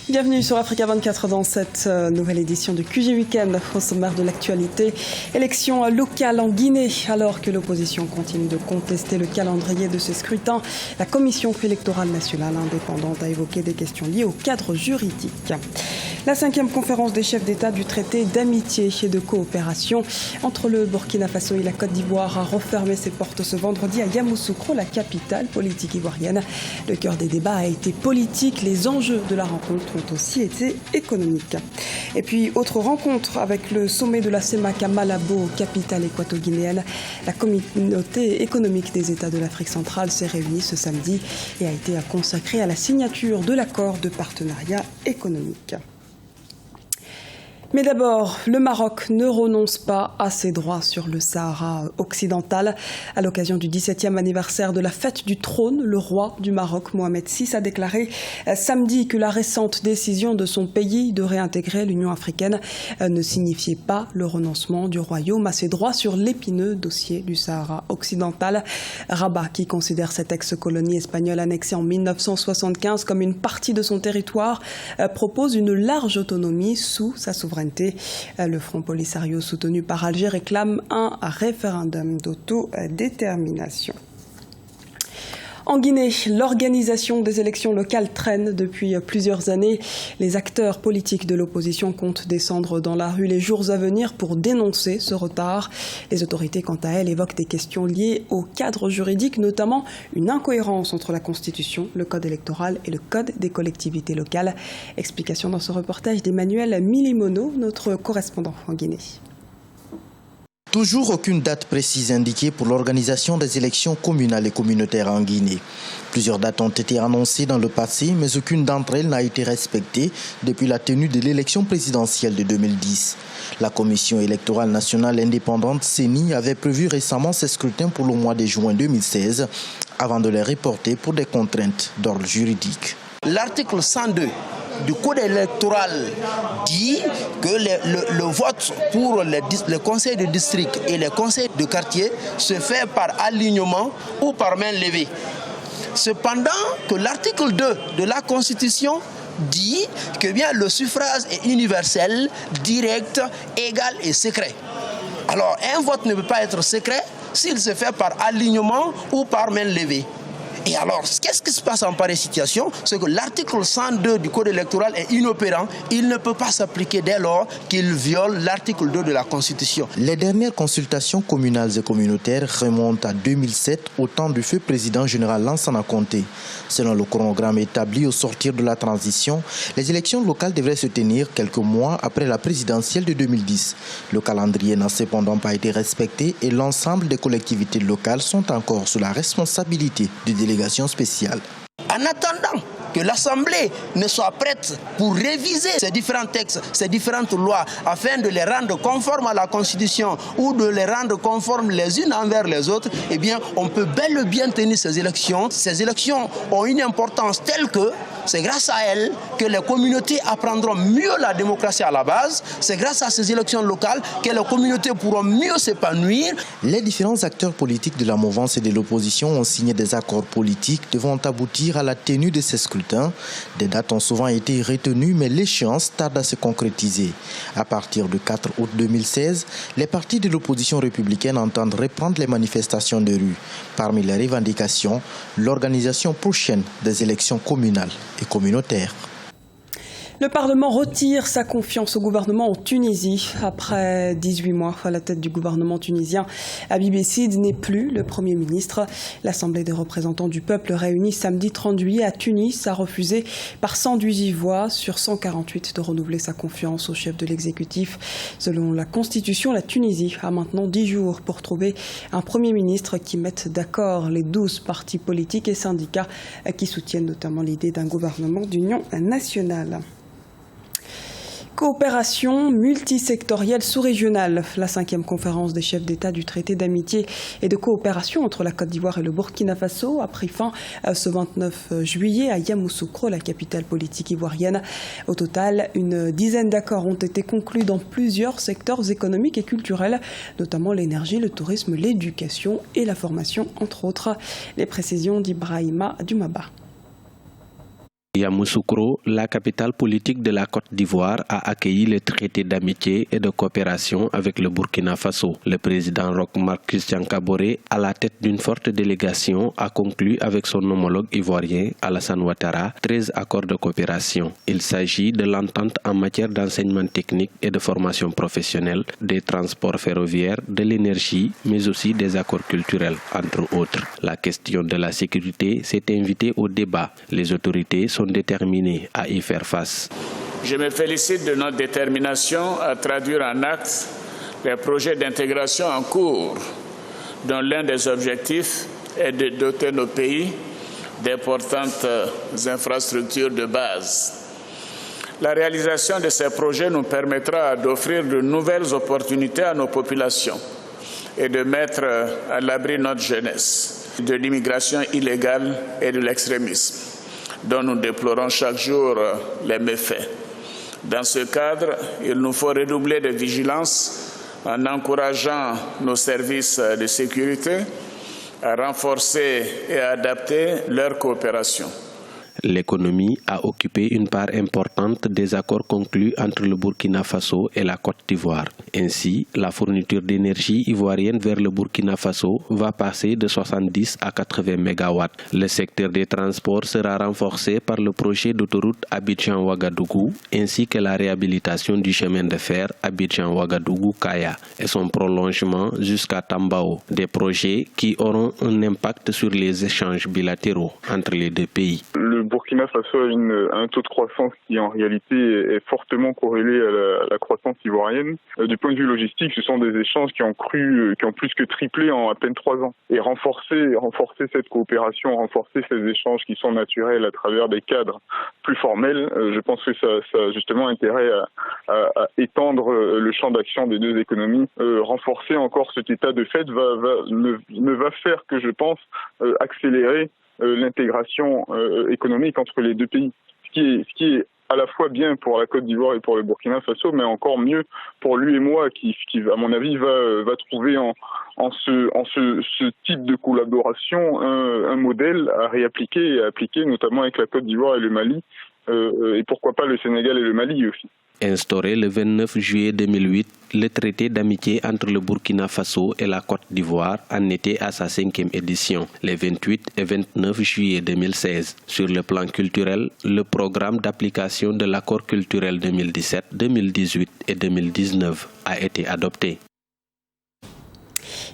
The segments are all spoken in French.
Bienvenue sur Africa 24 dans cette nouvelle édition du QG Weekend. Au sommaire de l'actualité, élection locale en Guinée. Alors que l'opposition continue de contester le calendrier de ces scrutins, la Commission électorale nationale indépendante a évoqué des questions liées au cadre juridique. La 5e conférence des chefs d'État du traité d'amitié et de coopération entre le Burkina Faso et la Côte d'Ivoire a refermé ses portes ce vendredi à Yamoussoukro, la capitale politique ivoirienne. Le cœur des débats a été politique. Les enjeux de la rencontre ont aussi été économiques. Et puis, autre rencontre avec le sommet de la CEMAC à Malabo, capitale équato-guinéenne. La communauté économique des États de l'Afrique centrale s'est réunie ce samedi et a été consacrée à la signature de l'accord de partenariat économique. Mais d'abord, le Maroc ne renonce pas à ses droits sur le Sahara occidental. À l'occasion du 17e anniversaire de la fête du trône, le roi du Maroc, Mohamed VI, a déclaré samedi que la récente décision de son pays de réintégrer l'Union africaine ne signifiait pas le renoncement du royaume à ses droits sur l'épineux dossier du Sahara occidental. Rabat, qui considère cette ex-colonie espagnole annexée en 1975 comme une partie de son territoire, propose une large autonomie sous sa souveraineté. Le Front Polisario soutenu par Alger réclame un référendum d'autodétermination. En Guinée, l'organisation des élections locales traîne depuis plusieurs années. Les acteurs politiques de l'opposition comptent descendre dans la rue les jours à venir pour dénoncer ce retard. Les autorités, quant à elles, évoquent des questions liées au cadre juridique, notamment une incohérence entre la Constitution, le Code électoral et le Code des collectivités locales. Explication dans ce reportage d'Emmanuel Milimono, notre correspondant en Guinée. Toujours aucune date précise indiquée pour l'organisation des élections communales et communautaires en Guinée. Plusieurs dates ont été annoncées dans le passé, mais aucune d'entre elles n'a été respectée depuis la tenue de l'élection présidentielle de 2010. La Commission électorale nationale indépendante, CENI, avait prévu récemment ces scrutins pour le mois de juin 2016, avant de les reporter pour des contraintes d'ordre juridique. L'article 102 du Code électoral dit que le vote pour les conseils de district et les conseils de quartier se fait par alignement ou par main levée. Cependant, que l'article 2 de la Constitution dit que bien le suffrage est universel, direct, égal et secret. Alors, un vote ne peut pas être secret s'il se fait par alignement ou par main levée. Et alors, qu'est-ce qui se passe en pareille situation? C'est que l'article 102 du Code électoral est inopérant. Il ne peut pas s'appliquer dès lors qu'il viole l'article 2 de la Constitution. Les dernières consultations communales et communautaires remontent à 2007, au temps du feu président général Lansana Conté. Selon le chronogramme établi au sortir de la transition, les élections locales devraient se tenir quelques mois après la présidentielle de 2010. Le calendrier n'a cependant pas été respecté et l'ensemble des collectivités locales sont encore sous la responsabilité du délégation spéciale. En attendant que l'Assemblée ne soit prête pour réviser ces différents textes, ces différentes lois, afin de les rendre conformes à la Constitution ou de les rendre conformes les unes envers les autres, eh bien, on peut bel et bien tenir ces élections. Ces élections ont une importance telle que c'est grâce à elles que les communautés apprendront mieux la démocratie à la base. C'est grâce à ces élections locales que les communautés pourront mieux s'épanouir. Les différents acteurs politiques de la mouvance et de l'opposition ont signé des accords politiques devant aboutir à la tenue de ces scrutins. Des dates ont souvent été retenues, mais l'échéance tarde à se concrétiser. À partir du 4 août 2016, les partis de l'opposition républicaine entendent reprendre les manifestations de rue. Parmi les revendications, l'organisation prochaine des élections communales et communautaires. Le Parlement retire sa confiance au gouvernement en Tunisie. Après 18 mois à la tête du gouvernement tunisien, Habib Essid n'est plus le Premier ministre. L'Assemblée des représentants du peuple réunie samedi 30 juillet à Tunis a refusé par 118 voix sur 148 de renouveler sa confiance au chef de l'exécutif. Selon la Constitution, la Tunisie a maintenant 10 jours pour trouver un Premier ministre qui mette d'accord les 12 partis politiques et syndicats qui soutiennent notamment l'idée d'un gouvernement d'union nationale. Coopération multisectorielle sous-régionale. La 5e conférence des chefs d'État du traité d'amitié et de coopération entre la Côte d'Ivoire et le Burkina Faso a pris fin ce 29 juillet à Yamoussoukro, la capitale politique ivoirienne. Au total, une dizaine d'accords ont été conclus dans plusieurs secteurs économiques et culturels, notamment l'énergie, le tourisme, l'éducation et la formation, entre autres. Les précisions d'Ibrahima Dumaba. Yamoussoukro, la capitale politique de la Côte d'Ivoire, a accueilli le traité d'amitié et de coopération avec le Burkina Faso. Le président Roch Marc Christian Kaboré, à la tête d'une forte délégation, a conclu avec son homologue ivoirien Alassane Ouattara 13 accords de coopération. Il s'agit de l'entente en matière d'enseignement technique et de formation professionnelle, des transports ferroviaires, de l'énergie, mais aussi des accords culturels, entre autres. La question de la sécurité s'est invitée au débat. Les autorités sont déterminés à y faire face. Je me félicite de notre détermination à traduire en actes les projets d'intégration en cours, dont l'un des objectifs est de doter nos pays d'importantes infrastructures de base. La réalisation de ces projets nous permettra d'offrir de nouvelles opportunités à nos populations et de mettre à l'abri notre jeunesse de l'immigration illégale et de l'extrémisme, dont nous déplorons chaque jour les méfaits. Dans ce cadre, il nous faut redoubler de vigilance en encourageant nos services de sécurité à renforcer et à adapter leur coopération. L'économie a occupé une part importante des accords conclus entre le Burkina Faso et la Côte d'Ivoire. Ainsi, la fourniture d'énergie ivoirienne vers le Burkina Faso va passer de 70 à 80 MW. Le secteur des transports sera renforcé par le projet d'autoroute Abidjan-Ouagadougou ainsi que la réhabilitation du chemin de fer Abidjan-Ouagadougou-Kaya et son prolongement jusqu'à Tambao. Des projets qui auront un impact sur les échanges bilatéraux entre les deux pays. Le Burkina Faso a un taux de croissance qui en réalité est fortement corrélé à la croissance ivoirienne. Du point de vue logistique, ce sont des échanges qui ont plus que triplé en à peine 3 ans. Et renforcer cette coopération, renforcer ces échanges qui sont naturels à travers des cadres plus formels, je pense que ça a justement intérêt à étendre le champ d'action des deux économies. Renforcer encore cet état de fait ne va faire que, je pense, accélérer l'intégration économique entre les deux pays, ce qui est à la fois bien pour la Côte d'Ivoire et pour le Burkina Faso, mais encore mieux pour lui et moi, qui à mon avis va trouver en ce type de collaboration un modèle à réappliquer et à appliquer notamment avec la Côte d'Ivoire et le Mali, et pourquoi pas le Sénégal et le Mali aussi. Instauré le 29 juillet 2008, le traité d'amitié entre le Burkina Faso et la Côte d'Ivoire en était à sa 5e édition, les 28 et 29 juillet 2016. Sur le plan culturel, le programme d'application de l'accord culturel 2017, 2018 et 2019 a été adopté.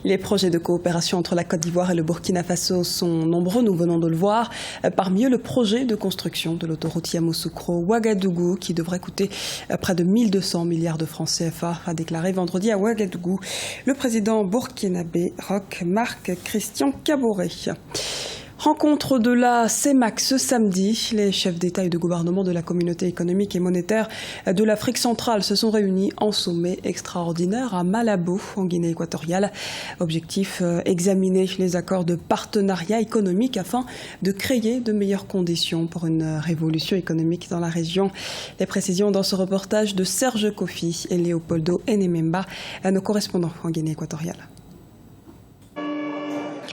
Les projets de coopération entre la Côte d'Ivoire et le Burkina Faso sont nombreux, nous venons de le voir. Parmi eux, le projet de construction de l'autoroute Yamoussoukro-Ouagadougou qui devrait coûter près de 1200 milliards de francs CFA, a déclaré vendredi à Ouagadougou le président burkinabé Roch Marc Christian Kaboré. Rencontre de la CEMAC ce samedi. Les chefs d'État et de gouvernement de la communauté économique et monétaire de l'Afrique centrale se sont réunis en sommet extraordinaire à Malabo, en Guinée équatoriale. Objectif, examiner les accords de partenariat économique afin de créer de meilleures conditions pour une révolution économique dans la région. Les précisions dans ce reportage de Serge Kofi et Léopoldo Enememba, nos correspondants en Guinée équatoriale.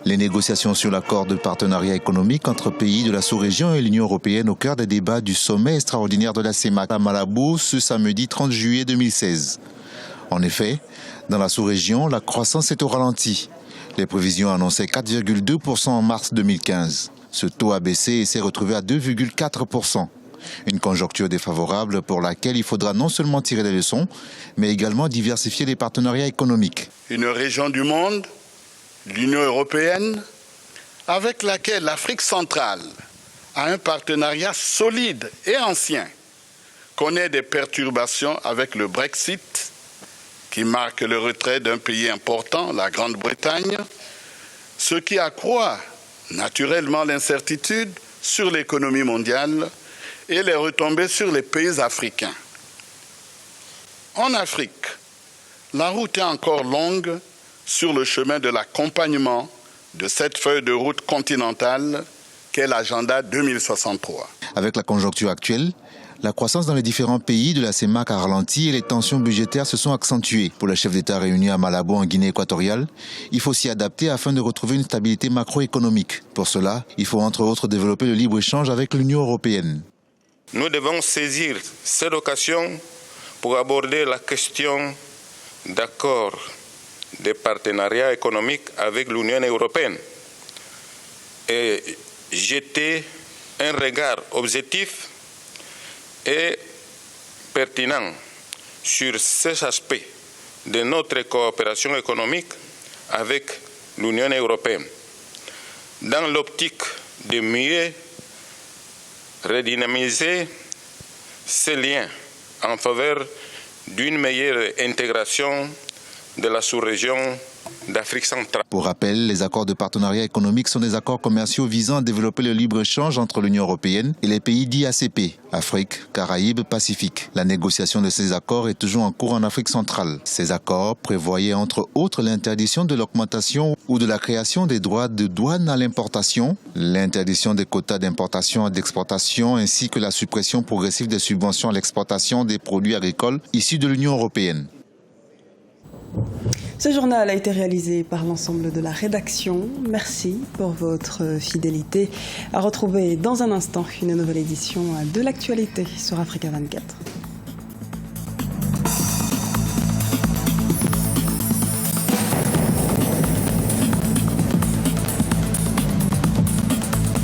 Les négociations sur l'accord de partenariat économique entre pays de la sous-région et l'Union européenne au cœur des débats du sommet extraordinaire de la CEMAC à Malabo ce samedi 30 juillet 2016. En effet, dans la sous-région, la croissance est au ralenti. Les prévisions annonçaient 4,2% en mars 2015. Ce taux a baissé et s'est retrouvé à 2,4%. Une conjoncture défavorable pour laquelle il faudra non seulement tirer des leçons, mais également diversifier les partenariats économiques. Une région du monde, l'Union européenne, avec laquelle l'Afrique centrale a un partenariat solide et ancien, connaît des perturbations avec le Brexit, qui marque le retrait d'un pays important, la Grande-Bretagne, ce qui accroît naturellement l'incertitude sur l'économie mondiale et les retombées sur les pays africains. En Afrique, la route est encore longue sur le chemin de l'accompagnement de cette feuille de route continentale qu'est l'agenda 2063. Avec la conjoncture actuelle, la croissance dans les différents pays de la CEMAC a ralenti et les tensions budgétaires se sont accentuées. Pour les chefs d'État réunis à Malabo en Guinée équatoriale, il faut s'y adapter afin de retrouver une stabilité macroéconomique. Pour cela, il faut entre autres développer le libre-échange avec l'Union européenne. Nous devons saisir cette occasion pour aborder la question d'accord de partenariat économique avec l'Union européenne et jeter un regard objectif et pertinent sur ces aspects de notre coopération économique avec l'Union européenne, dans l'optique de mieux redynamiser ces liens en faveur d'une meilleure intégration de la sous-région d'Afrique centrale. Pour rappel, les accords de partenariat économique sont des accords commerciaux visant à développer le libre-échange entre l'Union européenne et les pays dits ACP, Afrique, Caraïbes, Pacifique. La négociation de ces accords est toujours en cours en Afrique centrale. Ces accords prévoyaient entre autres l'interdiction de l'augmentation ou de la création des droits de douane à l'importation, l'interdiction des quotas d'importation et d'exportation ainsi que la suppression progressive des subventions à l'exportation des produits agricoles issus de l'Union européenne. Ce journal a été réalisé par l'ensemble de la rédaction. Merci pour votre fidélité. À retrouver dans un instant une nouvelle édition de l'actualité sur Africa 24.